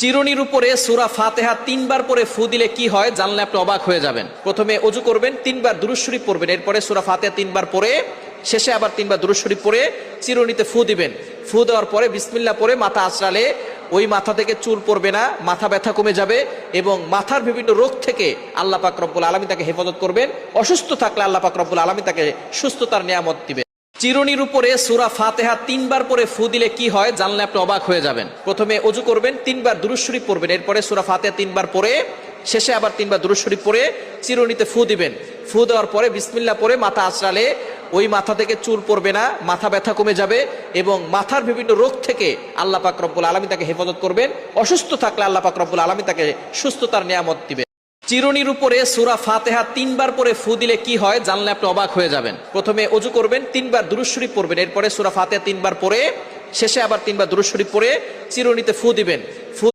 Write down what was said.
চিরুনির উপরে সূরা ফাতিহা তিনবার পরে ফু দিলে কি হয় জানলে আপনি অবাক হয়ে যাবেন। প্রথমে ওযু করবেন, তিনবার দুরূদ শরীফ পড়বেন, এরপরে সূরা ফাতিহা তিনবার পড়ে শেষে আবার তিনবার দুরূদ শরীফ পড়ে চিরুনিতে ফু দিবেন। ফু দেওয়ার পরে বিসমিল্লাহ পড়ে মাথা আঁচড়ালে ওই মাথা থেকে চুল পড়বে না, মাথা ব্যথা কমে যাবে এবং মাথার বিভিন্ন রোগ থেকে আল্লাহ পাক রব্বুল আলামিন তাকে হেফাজত করবেন। অসুস্থ থাকলে আল্লাহ পাক রব্বুল আলামিন তাকে সুস্থতার নিয়ামত দিবেন। চিরুনির উপরে সূরা ফাতিহা তিনবার পরে ফু দিলে কি হয় জানলে আপনি অবাক হয়ে যাবেন। প্রথমে ওযু করবেন, তিনবার দুরূদ শরীফ পড়বেন, এরপরে সূরা ফাতিহা তিনবার পড়ে শেষে আবার তিনবার দুরূদ শরীফ পড়ে চিরুনিতে ফু দিবেন। ফু দেওয়ার পরে বিসমিল্লাহ পড়ে মাথা আঁচড়ালে ওই মাথা থেকে চুল পড়বে না, মাথা ব্যথা কমে যাবে এবং মাথার বিভিন্ন রোগ থেকে আল্লাহ পাক রব্বুল আলামিন তাকে হেফাজত করবেন। অসুস্থ থাকলে আল্লাহ পাক রব্বুল আলামিন তাকে সুস্থতার নিয়ামত দিবেন। চিরুনির উপরে সূরা ফাতিহা তিনবার পরে ফু দিলে কি হয় জানলে আপনি অবাক হয়ে যাবেন। প্রথমে ওযু করবেন, তিনবার দুরূদ শরীফ পড়বেন, এরপরে সূরা ফাতিহা তিনবার পড়ে শেষে আবার তিনবার দুরূদ শরীফ পড়ে চিরুনিতে ফু দিবেন। ফু